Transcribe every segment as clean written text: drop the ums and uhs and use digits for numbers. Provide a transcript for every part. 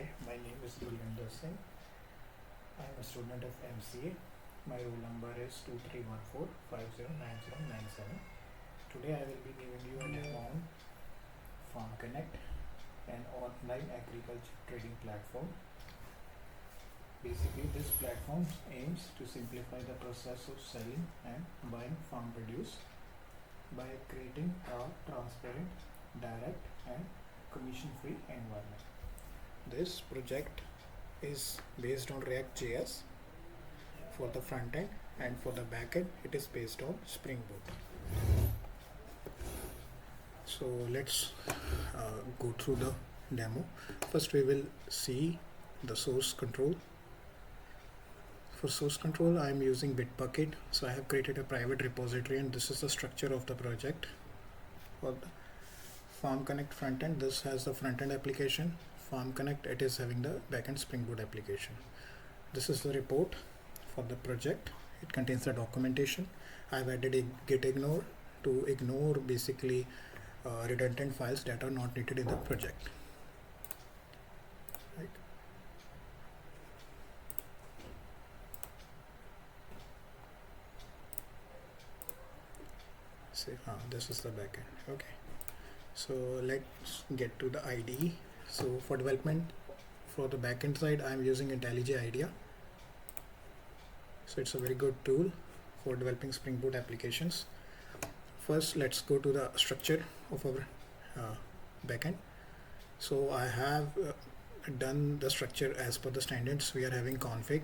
Hi, my name is Gulvinder Singh. I am a student of MCA. My roll number is 2314509097. Today I will be giving you a demo on Farm Connect, an online agriculture trading platform. Basically, this platform aims to simplify the process of selling and buying farm produce by creating a transparent, direct, and commission-free environment. This project is based on React.js for the front end, and for the back end it is based on Spring Boot. So let's go through the demo. First we will see the source control. For source control I am using Bitbucket, so I have created a private repository, and this is the structure of the project. For the Farm Connect front end, this has the front end application. Farm Connect, it is having the backend Spring Boot application. This is the report for the project. It contains the documentation. I've added a git ignore to ignore basically redundant files that are not needed in the project. Right. See, this is the backend. Okay. So let's get to the IDE. So for development, for the backend side, I'm using IntelliJ IDEA. So it's a very good tool for developing Spring Boot applications. First, let's go to the structure of our backend. So I have done the structure as per the standards. We are having config,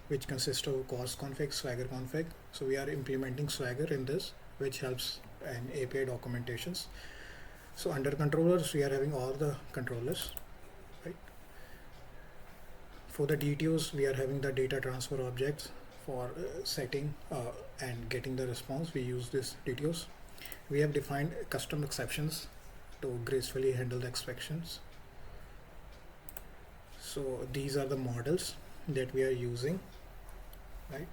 which consists of cost config, Swagger config. So we are implementing Swagger in this, which helps in API documentations. So under controllers, we are having all the controllers, right? For the DTOs, we are having the data transfer objects for setting and getting the response. We use this DTOs. We have defined custom exceptions to gracefully handle the exceptions. So these are the models that we are using, right?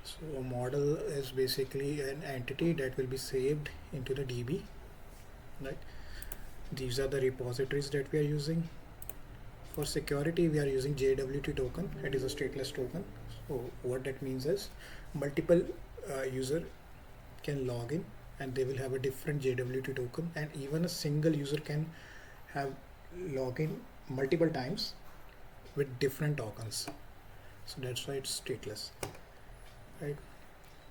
So a model is basically an entity that will be saved into the DB, right? These are the repositories that we are using. For security, we are using JWT token. It is a stateless token. So what that means is multiple user can log in and they will have a different JWT token, and even a single user can have login multiple times with different tokens. So that's why it's stateless, right?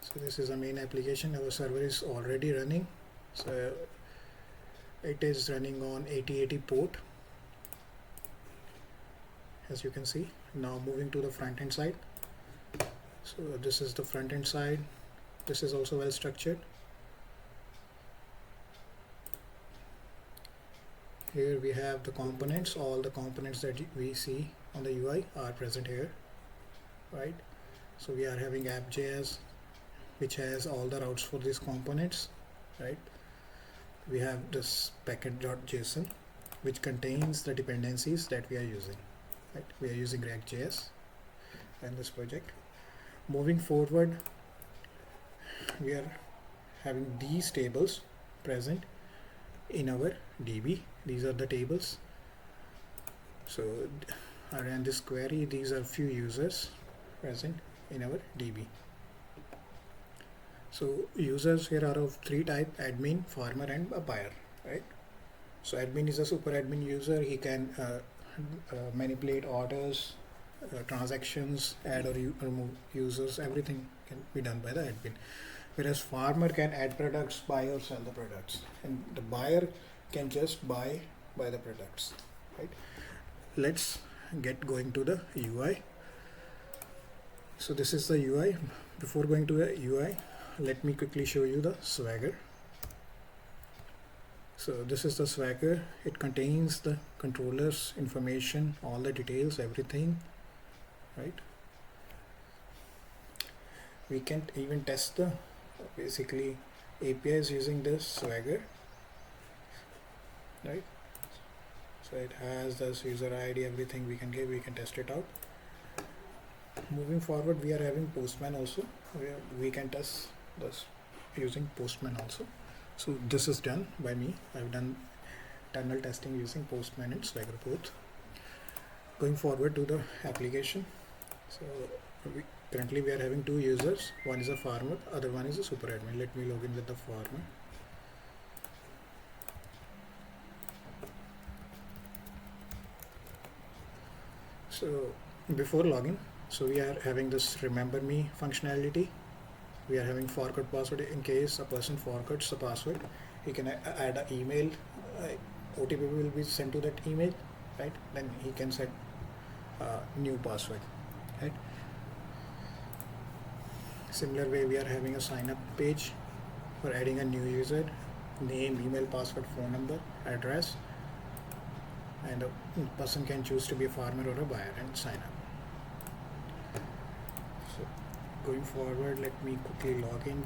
So this is a main application. Our server is already running. So it is running on 8080 port, as you can see. Now moving to the front end side. So this is the front end side. This is also well structured. Here we have the components. All the components that we see on the UI are present here, right? So we are having app.js, which has all the routes for these components, right? We have this package.json, which contains the dependencies that we are using, right? We are using React.js in this project. Moving forward, we are having these tables present in our DB. These are the tables. So I ran this query. These are few users present in our DB. So users here are of three types: admin, farmer, and a buyer, right? So admin is a super admin user. He can manipulate orders, transactions, add or remove users. Everything can be done by the admin. Whereas farmer can add products, buy or sell the products, and the buyer can just buy the products, right? Let's get going to the UI. So this is the UI. Before going to the UI, let me quickly show you the Swagger. So this is the Swagger. It contains the controllers information, all the details, everything, right? We can even test the basically APIs using this Swagger, right? So it has this user ID, everything we can test it out. Moving forward, we are having Postman also. We can test this using Postman also. So this is done by me. I've done tunnel testing using Postman and Swagger both. Going forward to the application. So currently we are having two users. One is a farmer, other one is a super admin. Let me log in with the farmer. So before login, so we are having this remember me functionality. We are having forgot password. In case a person forgets the password, he can add an email. OTP will be sent to that email, right? Then he can set new password, right? Similar way, we are having a sign up page for adding a new user, name, email, password, phone number, address, and a person can choose to be a farmer or a buyer and sign up. So going forward, let me quickly log in.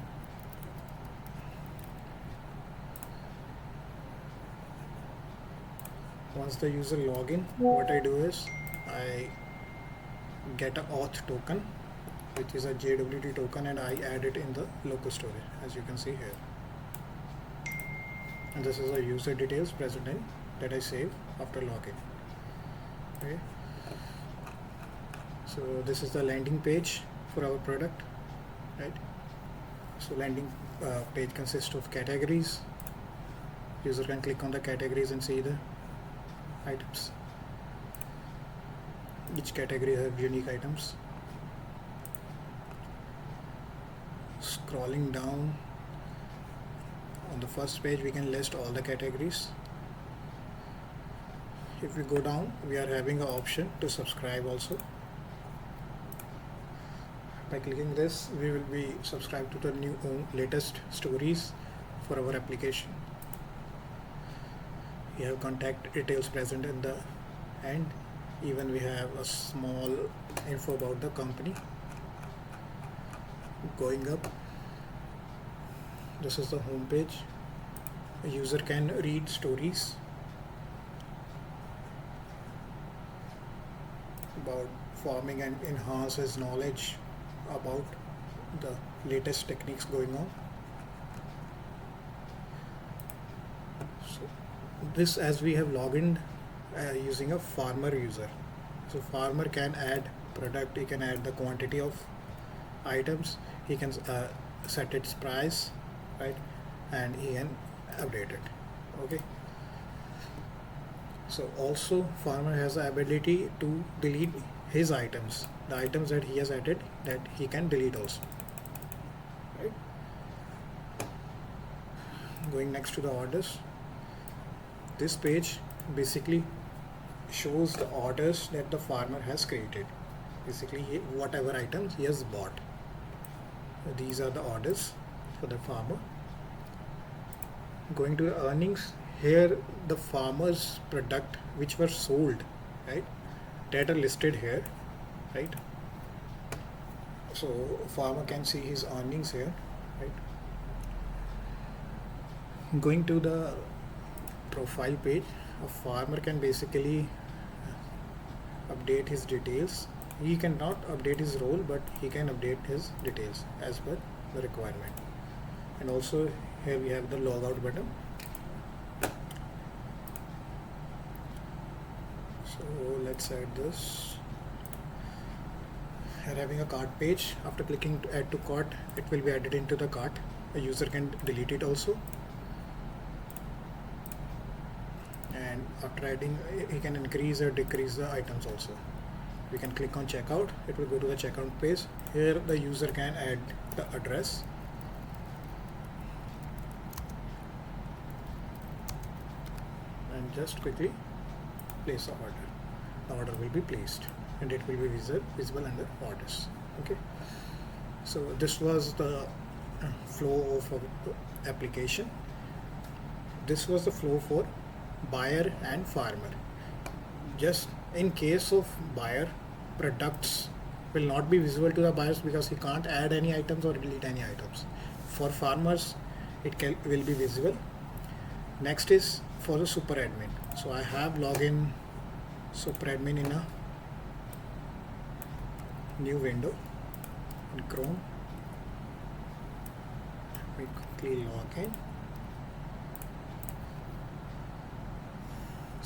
Once the user log in, what I do is I get an auth token, which is a JWT token, and I add it in the local storage, as you can see here. And this is a user details present in that I save after login. Okay. So this is the landing page for our product, right? So landing page consists of categories. User can click on the categories and see the items. Each category have unique items. Scrolling down on the first page, we can list all the categories. If we go down, we are having an option to subscribe also. By clicking this, we will be subscribed to the new latest stories for our application. We have contact details present in the end. Even we have a small info about the company. Going up, this is the home page. A user can read stories about farming and enhance his knowledge about the latest techniques going on. So this, as we have logged in using a farmer user. So farmer can add product, he can add the quantity of items, he can set its price, right, and he can update it. Okay. So also farmer has the ability to delete his items, the items that he has added, that he can delete also, right? Going next to the orders, this page basically shows the orders that the farmer has created. Basically whatever items he has bought, these are the orders for the farmer. Going to the earnings, here the farmer's product which were sold, right, that are listed here, right? So farmer can see his earnings here, right? Going to the profile page, a farmer can basically update his details. He cannot update his role, but he can update his details as per the requirement. And also here we have the logout button. So let's add this. Here having a cart page. After clicking to add to cart, it will be added into the cart. A user can delete it also. And after adding, he can increase or decrease the items also. We can click on checkout, it will go to the checkout page. Here the user can add the address. And just quickly place the order. The order will be placed and it will be visible under orders. Okay. So this was the flow of application. This was the flow for buyer and farmer. Just in case of buyer, products will not be visible to the buyers because he can't add any items or delete any items. For farmers, it will be visible. Next is for the super admin. So I have login super admin in a new window in Chrome. Let me quickly log in.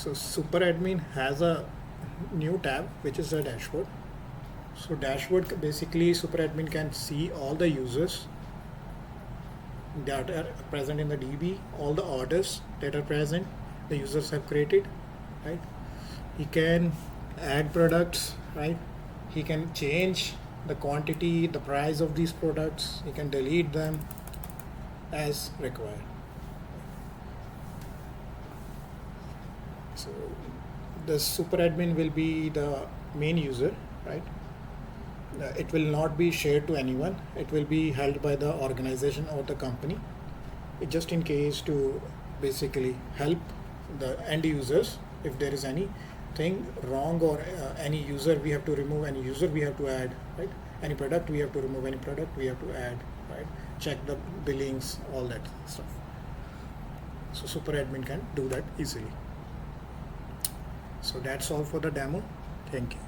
So super admin has a new tab which is the dashboard. So dashboard, basically super admin can see all the users that are present in the DB, all the orders that are present, the users have created, right? He can add products, right? He can change the quantity, the price of these products. He can delete them as required. So the super admin will be the main user, right? It will not be shared to anyone. It will be held by the organization or the company, just in case to basically help the end users. If there is anything wrong or any user we have to remove, any user we have to add, right? Any product we have to remove, any product we have to add, right? Check the billings, all that stuff. So super admin can do that easily. So that's all for the demo. Thank you.